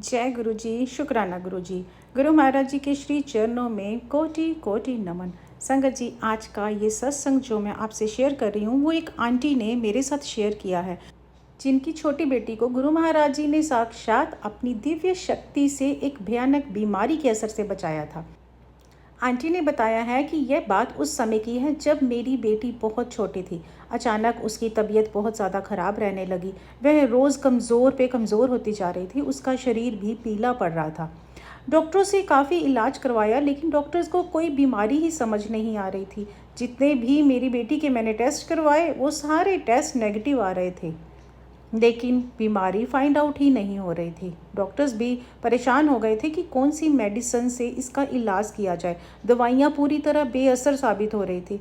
जय गुरु जी, शुक्राना गुरु जी। गुरु महाराज जी के श्री चरणों में कोटि कोटि नमन। संगत जी, आज का ये सत्संग जो मैं आपसे शेयर कर रही हूँ वो एक आंटी ने मेरे साथ शेयर किया है, जिनकी छोटी बेटी को गुरु महाराज जी ने साक्षात अपनी दिव्य शक्ति से एक भयानक बीमारी के असर से बचाया था। आंटी ने बताया है कि यह बात उस समय की है जब मेरी बेटी बहुत छोटी थी। अचानक उसकी तबीयत बहुत ज़्यादा ख़राब रहने लगी। वह रोज़ कमज़ोर पे कमज़ोर होती जा रही थी। उसका शरीर भी पीला पड़ रहा था। डॉक्टरों से काफ़ी इलाज करवाया, लेकिन डॉक्टर्स को कोई बीमारी ही समझ नहीं आ रही थी। जितने भी मेरी बेटी के मैंने टेस्ट करवाए वो सारे टेस्ट नेगेटिव आ रहे थे, लेकिन बीमारी फाइंड आउट ही नहीं हो रही थी। डॉक्टर्स भी परेशान हो गए थे कि कौन सी मेडिसिन से इसका इलाज किया जाए। दवाइयाँ पूरी तरह बेअसर साबित हो रही थी।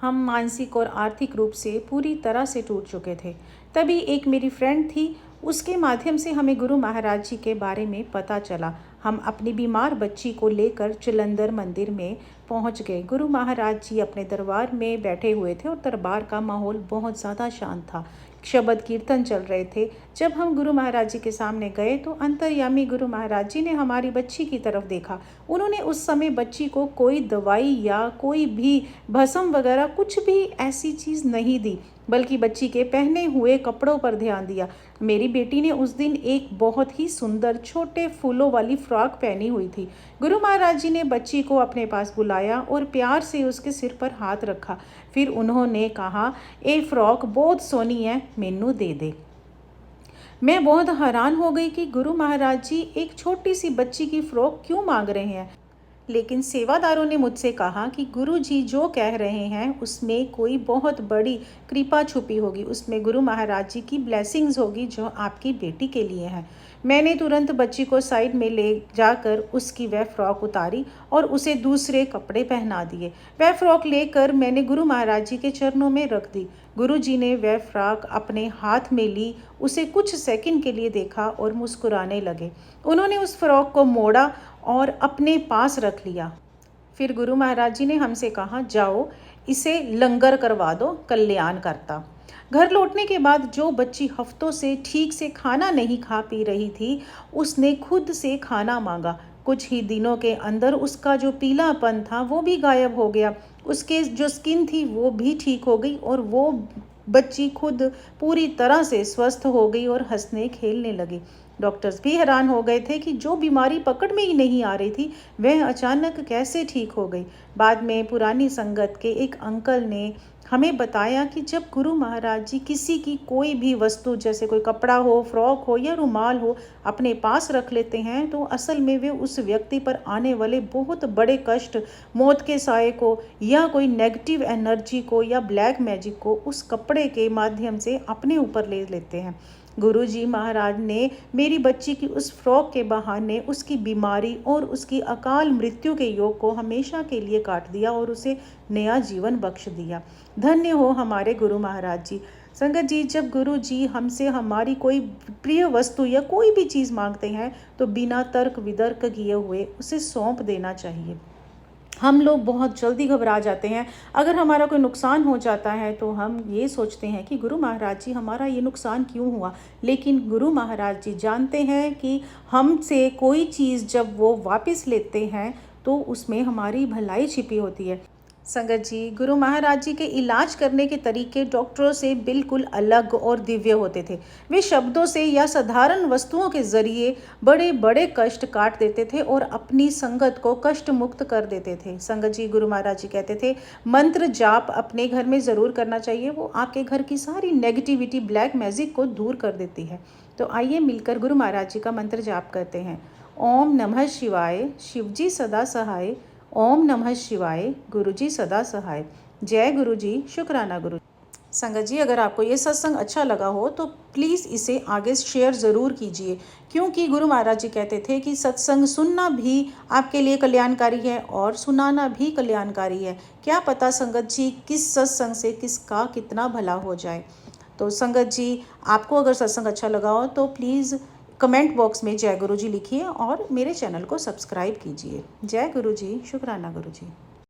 हम मानसिक और आर्थिक रूप से पूरी तरह से टूट चुके थे। तभी एक मेरी फ्रेंड थी, उसके माध्यम से हमें गुरु महाराज जी के बारे में पता चला। हम अपनी बीमार बच्ची को लेकर जालंधर मंदिर में पहुंच गए। गुरु महाराज जी अपने दरबार में बैठे हुए थे और दरबार का माहौल बहुत ज़्यादा शांत था। शब्द कीर्तन चल रहे थे। जब हम गुरु महाराज जी के सामने गए तो अंतर्यामी गुरु महाराज जी ने हमारी बच्ची की तरफ देखा। उन्होंने उस समय बच्ची को कोई दवाई या कोई भी भस्म वगैरह कुछ भी ऐसी चीज़ नहीं दी, बल्कि बच्ची के पहने हुए कपड़ों पर ध्यान दिया। मेरी बेटी ने उस दिन एक बहुत ही सुंदर छोटे फूलों वाली फ्रॉक पहनी हुई थी। गुरु महाराज जी ने बच्ची को अपने पास बुलाया और प्यार से उसके सिर पर हाथ रखा। फिर उन्होंने कहा, ये फ्रॉक बहुत सोनी है, मैनू दे दे। मैं बहुत हैरान हो गई कि गुरु महाराज जी एक छोटी सी बच्ची की फ्रॉक क्यों मांग रहे हैं। लेकिन सेवादारों ने मुझसे कहा कि गुरु जी जो कह रहे हैं उसमें कोई बहुत बड़ी कृपा छुपी होगी, उसमें गुरु महाराज जी की ब्लेसिंग्स होगी जो आपकी बेटी के लिए है। मैंने तुरंत बच्ची को साइड में ले जाकर उसकी वह फ्रॉक उतारी और उसे दूसरे कपड़े पहना दिए। वह फ्रॉक लेकर मैंने गुरु महाराज जी के चरणों में रख दी। गुरु जी ने वह फ्रॉक अपने हाथ में ली, उसे कुछ सेकंड के लिए देखा और मुस्कुराने लगे। उन्होंने उस फ्रॉक को मोड़ा और अपने पास रख लिया। फिर गुरु महाराज जी ने हमसे कहा, जाओ इसे लंगर करवा दो, कल्याण करता। घर लौटने के बाद जो बच्ची हफ्तों से ठीक से खाना नहीं खा पी रही थी, उसने खुद से खाना मांगा। कुछ ही दिनों के अंदर उसका जो पीलापन था वो भी गायब हो गया। उसके जो स्किन थी वो भी ठीक हो गई और वो बच्ची खुद पूरी तरह से स्वस्थ हो गई और हंसने खेलने लगी। डॉक्टर्स भी हैरान हो गए थे कि जो बीमारी पकड़ में ही नहीं आ रही थी वह अचानक कैसे ठीक हो गई। बाद में पुरानी संगत के एक अंकल ने हमें बताया कि जब गुरु महाराज जी किसी की कोई भी वस्तु, जैसे कोई कपड़ा हो, फ्रॉक हो या रुमाल हो, अपने पास रख लेते हैं तो असल में वे उस व्यक्ति पर आने वाले बहुत बड़े कष्ट, मौत के साए को या कोई नेगेटिव एनर्जी को या ब्लैक मैजिक को उस कपड़े के माध्यम से अपने ऊपर ले लेते हैं। गुरु जी महाराज ने मेरी बच्ची की उस फ्रॉक के बहाने उसकी बीमारी और उसकी अकाल मृत्यु के योग को हमेशा के लिए काट दिया और उसे नया जीवन बख्श दिया। धन्य हो हमारे गुरु महाराज जी। संगत जी, जब गुरु जी हमसे हमारी कोई प्रिय वस्तु या कोई भी चीज़ मांगते हैं तो बिना तर्क वितर्क किए हुए उसे सौंप देना चाहिए। हम लोग बहुत जल्दी घबरा जाते हैं। अगर हमारा कोई नुकसान हो जाता है तो हम ये सोचते हैं कि गुरु महाराज जी हमारा ये नुकसान क्यों हुआ, लेकिन गुरु महाराज जी जानते हैं कि हमसे कोई चीज़ जब वो वापस लेते हैं तो उसमें हमारी भलाई छिपी होती है। संगत जी, गुरु महाराज जी के इलाज करने के तरीके डॉक्टरों से बिल्कुल अलग और दिव्य होते थे। वे शब्दों से या साधारण वस्तुओं के जरिए बड़े बड़े कष्ट काट देते थे और अपनी संगत को कष्ट मुक्त कर देते थे। संगत जी, गुरु महाराज जी कहते थे मंत्र जाप अपने घर में ज़रूर करना चाहिए, वो आपके घर की सारी नेगेटिविटी, ब्लैक मैजिक को दूर कर देती है। तो आइए मिलकर गुरु महाराज जी का मंत्र जाप करते हैं। ओम नमः शिवाय, शिवजी सदा सहाय। ओम नमः शिवाय, गुरुजी सदा सहाय। जय गुरु जी, शुक्राना गुरु। संगत जी, अगर आपको ये सत्संग अच्छा लगा हो तो प्लीज़ इसे आगे शेयर ज़रूर कीजिए, क्योंकि गुरु महाराज जी कहते थे कि सत्संग सुनना भी आपके लिए कल्याणकारी है और सुनाना भी कल्याणकारी है। क्या पता संगत जी किस सत्संग से किसका कितना भला हो जाए। तो संगत जी, आपको अगर सत्संग अच्छा लगा हो तो प्लीज़ कमेंट बॉक्स में जय गुरु जी लिखिए और मेरे चैनल को सब्सक्राइब कीजिए। जय गुरु जी, शुक्राना गुरु जी।